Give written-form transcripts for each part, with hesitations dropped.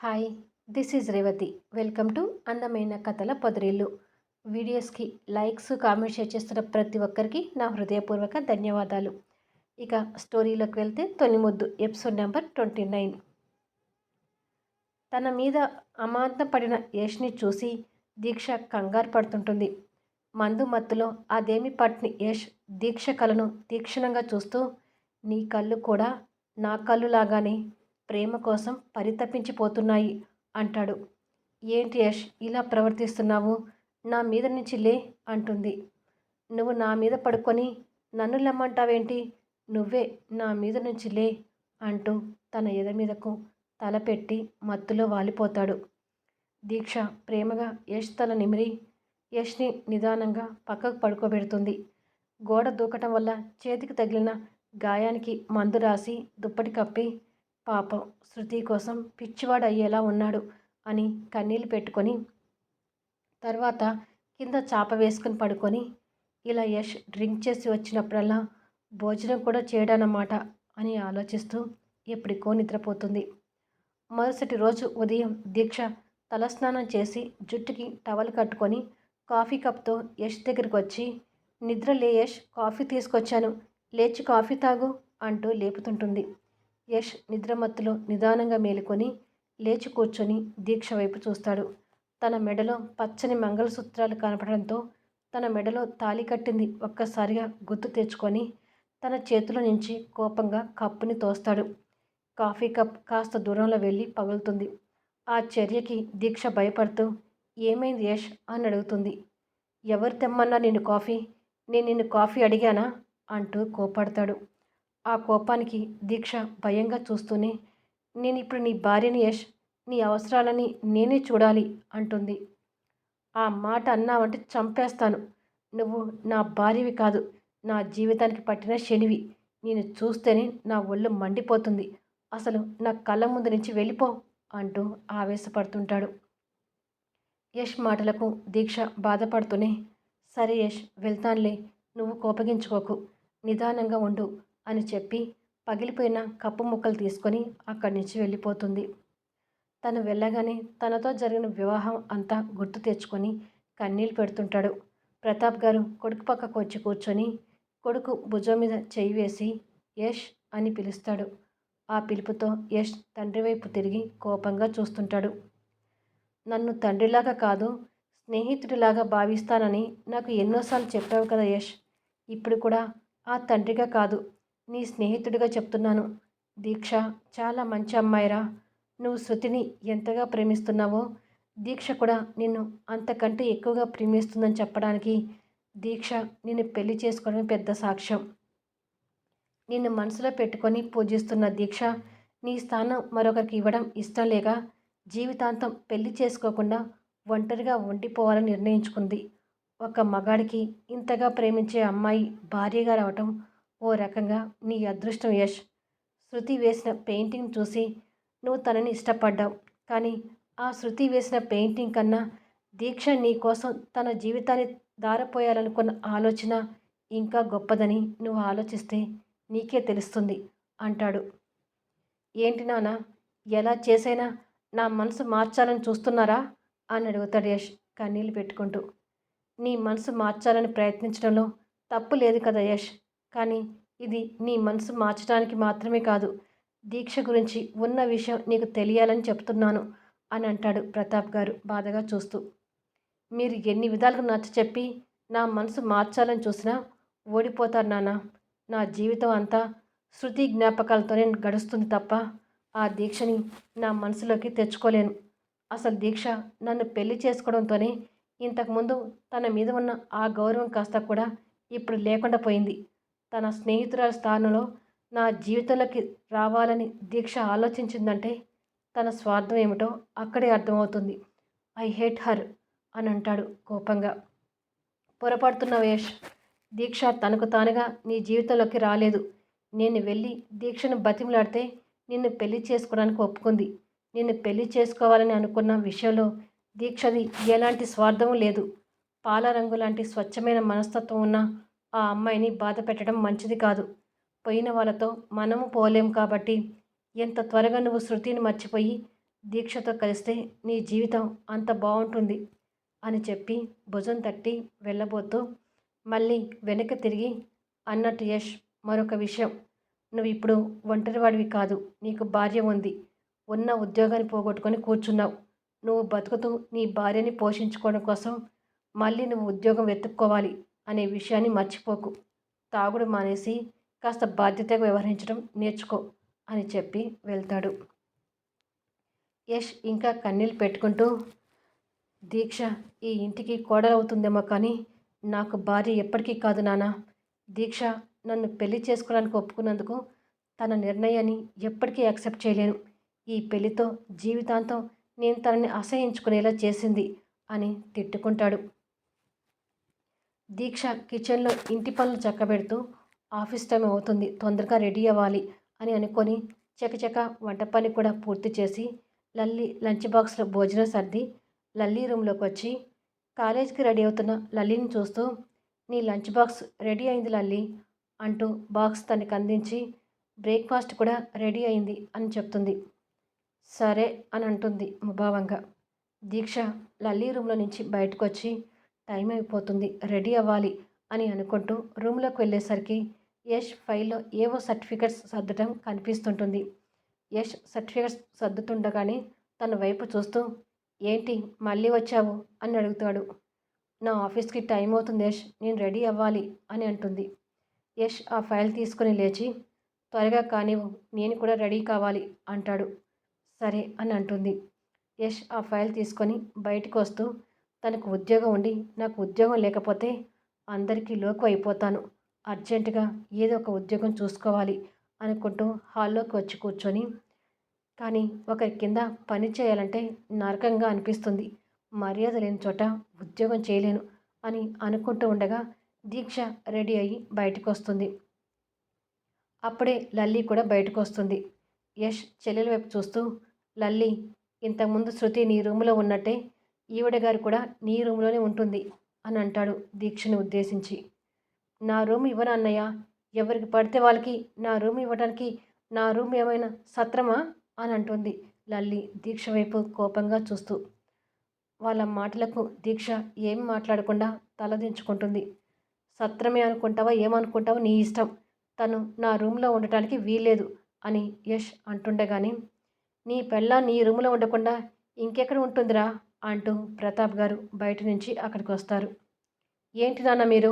Hi, this is Revathi. Welcome to అందమైన కథల పొదరిల్లు. వీడియోస్కి లైక్స్, కామెంట్స్ షేర్ చేస్తున్న ప్రతి ఒక్కరికి నా హృదయపూర్వక ధన్యవాదాలు. ఇక స్టోరీలోకి వెళ్తే తొలి ముద్దు ఎపిసోడ్ నెంబర్ 29. తన మీద అమాంతం పడిన యష్ని చూసి దీక్ష కంగారు పడుతుంటుంది. మందు మత్తులో అదేమి పట్ని యష్ దీక్ష కలను తీక్షణంగా చూస్తూ, నీ కళ్ళు కూడా నా కళ్ళు లాగానే ప్రేమ కోసం పరితపించిపోతున్నాయి అంటాడు. ఏంటి యష్ ఇలా ప్రవర్తిస్తున్నావు? నా మీద నుంచి లే అంటుంది. నువ్వు నా మీద పడుకొని నన్ను లెమ్మంటావేంటి? నువ్వే నా మీద నుంచి లే అంటూ తన ఎద మీదకు తలపెట్టి మత్తులో వాలిపోతాడు. దీక్ష ప్రేమగా యష్ తల నిమిరి యష్ని నిదానంగా పక్కకు పడుకోబెడుతుంది. గోడ దూకటం వల్ల చేతికి తగిలిన గాయానికి మందు రాసి దుప్పటి కప్పి, పాపం శృతి కోసం పిచ్చివాడు అయ్యేలా ఉన్నాడు అని కన్నీళ్ళు పెట్టుకొని తర్వాత కింద చాప వేసుకుని పడుకొని, ఇలా యష్ డ్రింక్ చేసి వచ్చినప్పుడల్లా భోజనం కూడా చేయడానమాట అని ఆలోచిస్తూ ఎప్పటికో నిద్రపోతుంది. మరుసటి రోజు ఉదయం దీక్ష తలస్నానం చేసి జుట్టుకి టవల్ కట్టుకొని కాఫీ కప్తో యష్ దగ్గరికి వచ్చి, నిద్ర లే యష్, కాఫీ తీసుకొచ్చాను, లేచి కాఫీ తాగు అంటూ లేపుతుంటుంది. యష్ నిద్రమత్తులో నిదానంగా మేలుకొని లేచి కూర్చొని దీక్ష వైపు చూస్తాడు. తన మెడలో పచ్చని మంగళసూత్రాలు కనపడంతో తన మెడలో తాళి కట్టింది ఒక్కసారిగా గుర్తు తెచ్చుకొని తన చేతిలో నుంచి కోపంగా కప్పుని తోస్తాడు. కాఫీ కప్ కాస్త దూరంలో వెళ్ళి పగులుతుంది. ఆ చర్యకి దీక్ష భయపడుతూ, ఏమైంది యష్ అని అడుగుతుంది. ఎవరు తెమ్మన్నా నిన్ను కాఫీ? నేను నిన్ను కాఫీ అడిగానా అంటూ కోపడతాడు. ఆ కోపానికి దీక్ష భయంగా చూస్తూనే, నేను ఇప్పుడు నీ భార్యని యష్, నీ అవసరాలని నేనే చూడాలి అంటుంది. ఆ మాట అన్నావంటే చంపేస్తాను. నువ్వు నా భార్యవి కాదు, నా జీవితానికి పట్టిన శనివి. నేను చూస్తేనే నా ఒళ్ళు మండిపోతుంది. అసలు నా కళ్ళ ముందు నుంచి వెళ్ళిపో అంటూ ఆవేశపడుతుంటాడు. యష్ మాటలకు దీక్ష బాధపడుతూనే, సరే యష్, వెళ్తానులే, నువ్వు కోపగించుకోకు, నిదానంగా ఉండు అని చెప్పి పగిలిపోయిన కప్పు ముక్కలు తీసుకొని అక్కడి నుంచి వెళ్ళిపోతుంది. తను వెళ్ళగానే తనతో జరిగిన వివాహం అంతా గుర్తు తెచ్చుకొని కన్నీళ్ళు పెడుతుంటాడు. ప్రతాప్ గారు కొడుకు పక్కకు వచ్చి కూర్చొని కొడుకు భుజం మీద చెయ్యి వేసి యష్ అని పిలుస్తాడు. ఆ పిలుపుతో యష్ తండ్రి వైపు తిరిగి కోపంగా చూస్తుంటాడు. నన్ను తండ్రిలాగా కాదు, స్నేహితుడిలాగా భావిస్తానని నాకు ఎన్నోసార్లు చెప్పావు కదా యష్. ఇప్పుడు కూడా ఆ తండ్రిగా కాదు, నీ స్నేహితుడిగా చెప్తున్నాను. దీక్ష చాలా మంచి అమ్మాయిరా. నువ్వు శృతిని ఎంతగా ప్రేమిస్తున్నావో దీక్ష కూడా నిన్ను అంతకంటే ఎక్కువగా ప్రేమిస్తుందని చెప్పడానికి దీక్ష నిన్ను పెళ్లి చేసుకోవడం పెద్ద సాక్ష్యం. నిన్ను మనసులో పెట్టుకొని పూజిస్తున్న దీక్ష నీ స్థానం మరొకరికి ఇవ్వడం ఇష్టం లేక జీవితాంతం పెళ్లి చేసుకోకుండా ఒంటరిగా ఉండిపోవాలని నిర్ణయించుకుంది. ఒక మగాడికి ఇంతగా ప్రేమించే అమ్మాయి భార్యగా రావటం ఓ రకంగా నీ అదృష్టం యష్. శృతి వేసిన పెయింటింగ్ చూసి నువ్వు తనని ఇష్టపడ్డావు, కానీ ఆ శృతి వేసిన పెయింటింగ్ కన్నా దీక్ష నీ కోసం తన జీవితాన్ని దారపోయాలనుకున్న ఆలోచన ఇంకా గొప్పదని నువ్వు ఆలోచిస్తే నీకే తెలుస్తుంది అంటాడు. ఏంటి నాన్న, ఎలా చేసైనా నా మనసు మార్చాలని చూస్తున్నారా అని అడుగుతాడు యష్ కన్నీళ్ళు పెట్టుకుంటూ. నీ మనసు మార్చాలని ప్రయత్నించడంలో తప్పు లేదు కదా యష్, కానీ ఇది నీ మనసు మార్చడానికి మాత్రమే కాదు, దీక్ష గురించి ఉన్న విషయం నీకు తెలియాలని చెప్తున్నాను అని అంటాడు ప్రతాప్ గారు బాధగా చూస్తూ. మీరు ఎన్ని విధాలుగా నచ్చ చెప్పి నా మనసు మార్చాలని చూసినా ఓడిపోతారు నాన్న. నా జీవితం అంతా శృతి జ్ఞాపకాలతోనే గడుస్తుంది తప్ప ఆ దీక్షని నా మనసులోకి తెచ్చుకోలేను. అసలు దీక్ష నన్ను పెళ్లి చేసుకోవడంతోనే ఇంతకుముందు తన మీద ఉన్న ఆ గౌరవం కాస్త కూడా ఇప్పుడు లేకుండా పోయింది. తన స్నేహితురాల స్థానంలో నా జీవితంలోకి రావాలని దీక్ష ఆలోచించిందంటే తన స్వార్థం ఏమిటో అక్కడే అర్థమవుతుంది. ఐ హేట్ హర్ అని అంటాడు కోపంగా. పొరపడుతున్న యష్, దీక్ష తనకు తానుగా నీ జీవితంలోకి రాలేదు. నేను వెళ్ళి దీక్షను బతిమలాడితే నిన్ను పెళ్లి చేసుకోవడానికి ఒప్పుకుంది. నిన్ను పెళ్లి చేసుకోవాలని అనుకున్న విషయంలో దీక్షది ఎలాంటి స్వార్థం లేదు. పాల రంగు లాంటి స్వచ్ఛమైన మనస్తత్వం ఉన్న ఆ అమ్మాయిని బాధ పెట్టడం మంచిది కాదు. పోయిన వాళ్ళతో మనము పోలేం కాబట్టి ఎంత త్వరగా నువ్వు శృతిని మర్చిపోయి దీక్షతో కలిస్తే నీ జీవితం అంత బావుంటుంది అని చెప్పి భుజం తట్టి వెళ్ళబోతూ మళ్ళీ వెనక్కి తిరిగి అన్నట్టు యష్, మరొక విషయం, నువ్వు ఇప్పుడు ఒంటరివాడివి కాదు, నీకు భార్య ఉంది. ఉన్న ఉద్యోగాన్ని పోగొట్టుకొని కూర్చున్నావు. నువ్వు బతుకుతూ నీ భార్యని పోషించుకోవడం కోసం మళ్ళీ నువ్వు ఉద్యోగం వెతుక్కోవాలి అనే విషయాన్ని మర్చిపోకు. తాగుడు మానేసి కాస్త బాధ్యతగా వ్యవహరించడం నేర్చుకో అని చెప్పి వెళ్తాడు. యష్ ఇంకా కన్నీళ్ళు పెట్టుకుంటూ, దీక్ష ఈ ఇంటికి కోడలవుతుందేమో కానీ నాకు భార్య ఎప్పటికీ కాదు నాన్న. దీక్ష నన్ను పెళ్లి చేసుకోవడానికి ఒప్పుకున్నందుకు తన నిర్ణయాన్ని ఎప్పటికీ యాక్సెప్ట్ చేయలేను. ఈ పెళ్లితో జీవితాంతం నేను తనని అసహించుకునేలా చేసింది అని తిట్టుకుంటాడు. దీక్ష కిచెన్లో ఇంటి పనులు చక్కబెడుతూ ఆఫీస్ టైం అవుతుంది, తొందరగా రెడీ అవ్వాలి అని అనుకొని చకచక వంట పని కూడా పూర్తి చేసి లల్లి లంచ్ బాక్స్లో భోజనం సర్ది లల్లి రూమ్లోకి వచ్చి కాలేజీకి రెడీ అవుతున్న లల్లిని చూస్తూ, నీ లంచ్ బాక్స్ రెడీ అయింది లల్లి అంటూ బాక్స్ తనకి అందించి బ్రేక్ఫాస్ట్ కూడా రెడీ అయింది అని చెప్తుంది. సరే అని అంటుంది ముభావంగా. దీక్ష లల్లి రూమ్లో నుంచి బయటకు వచ్చి టైం అయిపోతుంది, రెడీ అవ్వాలి అని అనుకుంటూ రూమ్లోకి వెళ్ళేసరికి యష్ ఫైల్లో ఏవో సర్టిఫికెట్స్ సర్దటం కనిపిస్తుంటుంది. యష్ సర్టిఫికెట్స్ సర్దుతుండగానే తన వైపు చూస్తూ, ఏంటి మళ్ళీ వచ్చావు అని అడుగుతాడు. నా ఆఫీస్కి టైం అవుతుంది యష్, నేను రెడీ అవ్వాలి అని అంటుంది. యష్ ఆ ఫైల్ తీసుకుని లేచి, త్వరగా కానివ్వు, నేను కూడా రెడీ కావాలి అంటాడు. సరే అని అంటుంది. యష్ ఆ ఫైల్ తీసుకొని బయటకు వస్తూ, తనకు ఉద్యోగం ఉండి నాకు ఉద్యోగం లేకపోతే అందరికీ లోకు అయిపోతాను, అర్జెంటుగా ఏదో ఒక ఉద్యోగం చూసుకోవాలి అనుకుంటూ హాల్లోకి వచ్చి కూర్చొని, కానీ ఒకరి కింద పని చేయాలంటే నరకంగా అనిపిస్తుంది, మర్యాద లేని చోట ఉద్యోగం చేయలేను అని అనుకుంటూ ఉండగా దీక్ష రెడీ అయ్యి బయటకు వస్తుంది. అప్పుడే లల్లి కూడా బయటకు వస్తుంది. యష్ చెల్లెల వైపు చూస్తూ, లల్లి, ఇంతకుముందు శృతి నీ రూమ్లో ఉన్నట్టే ఈవిడ గారు కూడా నీ రూమ్లోనే ఉంటుంది అని అంటాడు దీక్షని ఉద్దేశించి. నా రూమ్ ఇవ్వను అన్నయ్య, ఎవరికి పడితే వాళ్ళకి నా రూమ్ ఇవ్వడానికి నా రూమ్ ఏమైనా సత్రమా అని అంటుంది లల్లి దీక్ష వైపు కోపంగా చూస్తూ. వాళ్ళ మాటలకు దీక్ష ఏమి మాట్లాడకుండా తలదించుకుంటుంది. సత్రమే అనుకుంటావా ఏమనుకుంటావో నీ ఇష్టం, తను నా రూమ్లో ఉండటానికి వీల్లేదు అని యష్ అంటుండగానే, నీ పెళ్ళాం నీ రూమ్లో ఉండకుండా ఇంకెక్కడ ఉంటుందిరా అంటూ ప్రతాప్ గారు బయట నుంచి అక్కడికి వస్తారు. ఏంటి నాన్న మీరు,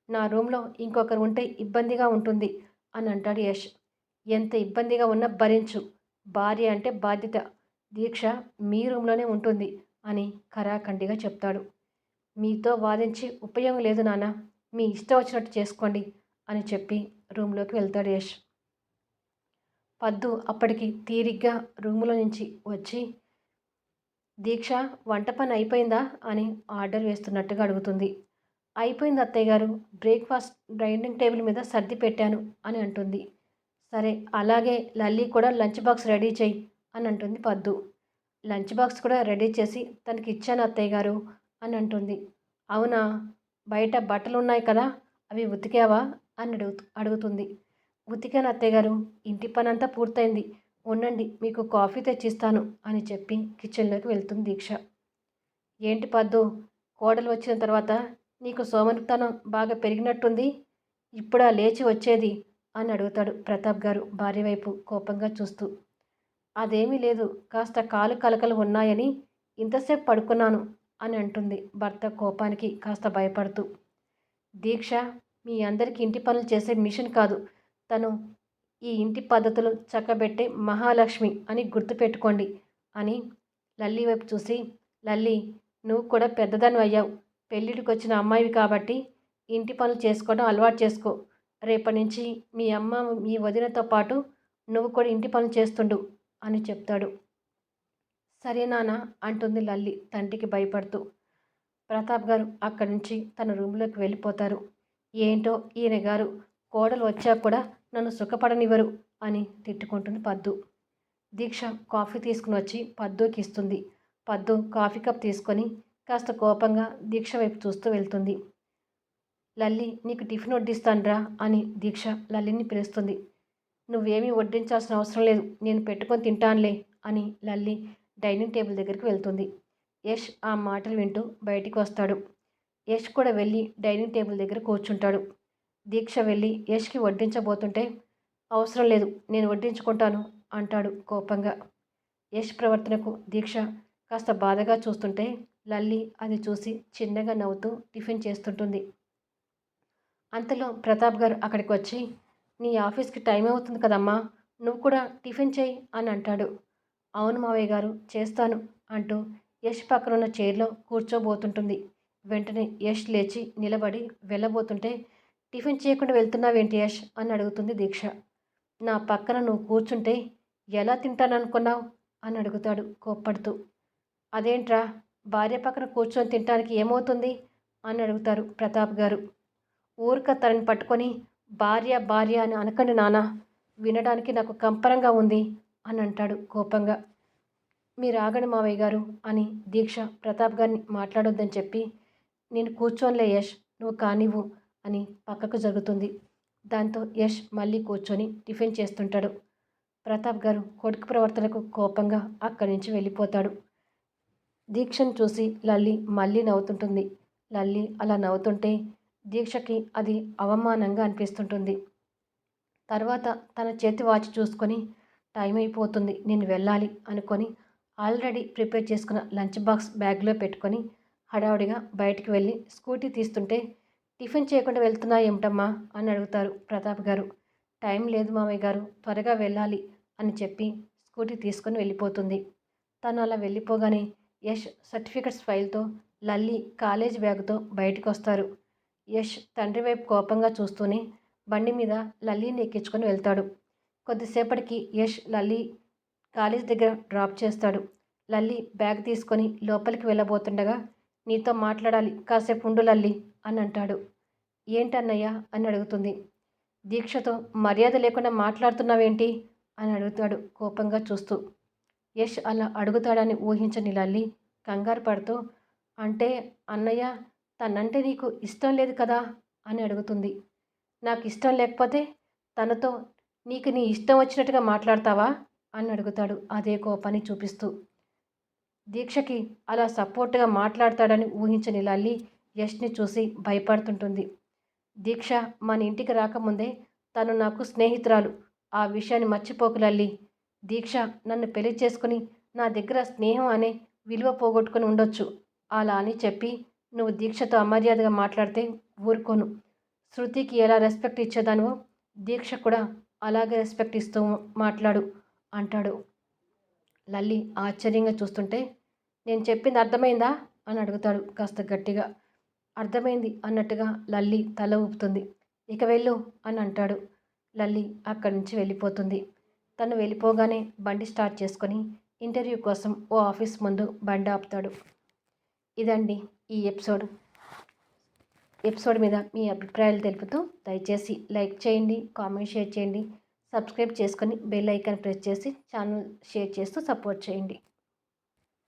నా రూమ్లో ఇంకొకరు ఉంటే ఇబ్బందిగా ఉంటుంది అని అంటాడు యష్. ఎంత ఇబ్బందిగా ఉన్నా భరించు, భార్య అంటే బాధ్యత, దీక్ష మీ రూమ్లోనే ఉంటుంది అని ఖరాఖండిగా చెప్తాడు. మీతో వాదించి ఉపయోగం లేదు నాన్న, మీ ఇష్టం వచ్చినట్టు చేసుకోండి అని చెప్పి రూమ్లోకి వెళ్తాడు యష్. పద్దు అప్పటికి తీరిగ్గా రూములో నుంచి వచ్చి, దీక్ష వంట పని అయిపోయిందా అని ఆర్డర్ వేస్తున్నట్టుగా అడుగుతుంది. అయిపోయింది అత్తయ్య గారు, బ్రేక్ఫాస్ట్ డైనింగ్ టేబుల్ మీద సర్ది పెట్టాను అని అంటుంది. సరే అలాగే లల్లి కూడా లంచ్ బాక్స్ రెడీ చేయి అని అంటుంది పద్దు. లంచ్ బాక్స్ కూడా రెడీ చేసి తనకి ఇచ్చాను అత్తయ్య గారు అని అంటుంది. అవునా, బయట బట్టలు ఉన్నాయి కదా, అవి ఉతికావా అని అడుగుతుంది. ఉతికాను అత్తయ్య గారు, ఇంటి పని అంతా పూర్తయింది, ఉండండి మీకు కాఫీ తెచ్చిస్తాను అని చెప్పి కిచెన్లోకి వెళ్తుంది దీక్ష. ఏంటి పద్దు, కోడలు వచ్చిన తర్వాత నీకు సోమరితనం బాగా పెరిగినట్టుంది, ఇప్పుడా లేచి వచ్చేది అని అడుగుతాడు ప్రతాప్ గారు భార్య వైపు కోపంగా చూస్తూ. అదేమీ లేదు, కాస్త కాలు కలకలు ఉన్నాయని ఇంతసేపు పడుకున్నాను అని అంటుంది భర్త కోపానికి కాస్త భయపడుతూ. దీక్ష మీ అందరికీ ఇంటి పనులు చేసే మిషన్ కాదు, తను ఈ ఇంటి పద్ధతులు చక్కబెట్టే మహాలక్ష్మి అని గుర్తుపెట్టుకోండి అని లల్లి వైపు చూసి, లల్లి నువ్వు కూడా పెద్దదాన్ని అయ్యావు, పెళ్ళిడికి వచ్చిన అమ్మాయివి కాబట్టి ఇంటి పనులు చేసుకోవడం అలవాటు చేసుకో, రేపటి నుంచి మీ అమ్మ మీ వదినతో పాటు నువ్వు కూడా ఇంటి పనులు చేస్తుండు అని చెప్తాడు. సరే నాన్న అంటుంది లల్లి తండ్రికి భయపడుతూ. ప్రతాప్ గారు అక్కడి నుంచి తన రూమ్లోకి వెళ్ళిపోతారు. ఏంటో ఈయన గారు కోడలు వచ్చాక కూడా నన్ను సుఖపడనివ్వరు అని తిట్టుకుంటుంది పద్దు. దీక్ష కాఫీ తీసుకుని వచ్చి పద్దుకి ఇస్తుంది. పద్దు కాఫీ కప్ తీసుకొని కాస్త కోపంగా దీక్ష వైపు చూస్తూ వెళ్తుంది. లల్లి నీకు టిఫిన్ వడ్డిస్తానురా అని దీక్ష లల్లిని పిలుస్తుంది. నువ్వేమీ వడ్డించాల్సిన అవసరం లేదు, నేను పెట్టుకొని తింటానులే అని లల్లి డైనింగ్ టేబుల్ దగ్గరికి వెళ్తుంది. యష్ ఆ మాటలు వింటూ బయటికి వస్తాడు. యష్ కూడా వెళ్ళి డైనింగ్ టేబుల్ దగ్గర కూర్చుంటాడు. దీక్ష వెళ్ళి యష్కి వడ్డించబోతుంటే, అవసరం లేదు, నేను వడ్డించుకుంటాను అంటాడు కోపంగా. యష్ ప్రవర్తనకు దీక్ష కాస్త బాధగా చూస్తుంటే, లల్లి అది చూసి చిన్నగా నవ్వుతూ టిఫిన్ చేస్తుంటుంది. అంతలో ప్రతాప్ గారు అక్కడికి వచ్చి, నీ ఆఫీస్కి టైం అవుతుంది కదమ్మా, నువ్వు కూడా టిఫిన్ చేయి అని అంటాడు. అవును మావయ్య గారు, చేస్తాను అంటూ యష్ పక్కనున్న చైర్లో కూర్చోబోతుంటుంది. వెంటనే యష్ లేచి నిలబడి వెళ్ళబోతుంటే, టిఫిన్ చేయకుండా వెళ్తున్నావేంటి యష్ అని అడుగుతుంది దీక్ష. నా పక్కన నువ్వు కూర్చుంటే ఎలా తింటాననుకున్నావు అని అడుగుతాడు కోప్పడుతూ. అదేంట్రా, భార్య పక్కన కూర్చొని తినడానికి ఏమవుతుంది అని అడుగుతారు ప్రతాప్ గారు. ఊరిక తనని పట్టుకొని భార్య భార్య అని అనకండి నాన్న, వినడానికి నాకు కంపరంగా ఉంది అని అంటాడు కోపంగా. మీరు ఆగండి మావయ్య గారు అని దీక్ష ప్రతాప్ గారిని మాట్లాడొద్దని చెప్పి, నేను కూర్చోనిలే యష్, నువ్వు కానివ్వు అని పక్కకు జరుగుతుంది. దాంతో యష్ మళ్ళీ కూర్చొని టిఫిన్ చేస్తుంటాడు. ప్రతాప్ గారు కొడుకు ప్రవర్తనకు కోపంగా అక్కడి నుంచి వెళ్ళిపోతాడు. దీక్షను చూసి లల్లి మళ్ళీ నవ్వుతుంటుంది. లల్లి అలా నవ్వుతుంటే దీక్షకి అది అవమానంగా అనిపిస్తుంటుంది. తర్వాత తన చేతి వాచ్ చూసుకొని, టైం అయిపోతుంది, నేను వెళ్ళాలి అనుకొని ఆల్రెడీ ప్రిపేర్ చేసుకున్న లంచ్ బాక్స్ బ్యాగ్లో పెట్టుకొని హడావుడిగా బయటికి వెళ్ళి స్కూటీ తీస్తుంటే, టిఫిన్ చేయకుండా వెళ్తున్నా ఏమిటమ్మా అని అడుగుతారు ప్రతాప్ గారు. టైం లేదు మామయ్య గారు, త్వరగా వెళ్ళాలి అని చెప్పి స్కూటీ తీసుకొని వెళ్ళిపోతుంది. తను అలా వెళ్ళిపోగానే యష్ సర్టిఫికెట్స్ ఫైల్తో, లల్లి కాలేజ్ బ్యాగుతో బయటకు వస్తారు. యష్ తండ్రి వైపు కోపంగా చూస్తూనే బండి మీద లల్లీని ఎక్కించుకొని వెళ్తాడు. కొద్దిసేపటికి యష్ లల్లి కాలేజ్ దగ్గర డ్రాప్ చేస్తాడు. లల్లి బ్యాగ్ తీసుకొని లోపలికి వెళ్ళబోతుండగా, నీతో మాట్లాడాలి, కాసేపు ఉండు లల్లి అని అంటాడు. ఏంటన్నయ్య అని అడుగుతుంది. దీక్షతో మర్యాద లేకుండా మాట్లాడుతున్నావేంటి అని అడుగుతాడు కోపంగా చూస్తూ. యష్ అలా అడుగుతాడని ఊహించని లల్లి కంగారు పడుతూ, అంటే అన్నయ్య, తనంటే నీకు ఇష్టం లేదు కదా అని అడుగుతుంది. నాకు ఇష్టం లేకపోతే తనతో నీకు నీ ఇష్టం వచ్చినట్టుగా మాట్లాడతావా అని అడుగుతాడు అదే కోపాన్ని చూపిస్తూ. దీక్షకి అలా సపోర్ట్గా మాట్లాడతాడని ఊహించని లల్లి యష్ని చూసి భయపడుతుంటుంది. దీక్ష మన ఇంటికి రాకముందే తను నాకు స్నేహితురాలు, ఆ విషయాన్ని మర్చిపోకు లల్లి. దీక్ష నన్ను పెళ్లి చేసుకుని నా దగ్గర స్నేహం అనే విలువ పోగొట్టుకుని ఉండొచ్చు, అలా అని చెప్పి నువ్వు దీక్షతో అమర్యాదగా మాట్లాడితే ఊరుకోను. శృతికి ఎలా రెస్పెక్ట్ ఇచ్చేదానివో దీక్ష కూడా అలాగే రెస్పెక్ట్ ఇస్తూ మాట్లాడు అంటాడు. లల్లి ఆశ్చర్యంగా చూస్తుంటే, నేను చెప్పింది అర్థమైందా అని అడుగుతాడు కాస్త గట్టిగా. అర్థమైంది అన్నట్టుగా లల్లి తల ఊపుతుంది. ఇక వెళ్ళు అని అంటాడు. లల్లి అక్కడి నుంచి వెళ్ళిపోతుంది. తను వెళ్ళిపోగానే బండి స్టార్ట్ చేసుకొని ఇంటర్వ్యూ కోసం ఓ ఆఫీస్ ముందు బండి ఆపుతాడు. ఇదండి ఈ ఎపిసోడ్ మీద మీ అభిప్రాయాలు తెలుపుతూ దయచేసి లైక్ చేయండి, కామెంట్ షేర్ చేయండి, సబ్స్క్రైబ్ చేసుకొని బెల్ ఐకాన్ ప్రెస్ చేసి ఛానల్ షేర్ చేస్తూ సపోర్ట్ చేయండి.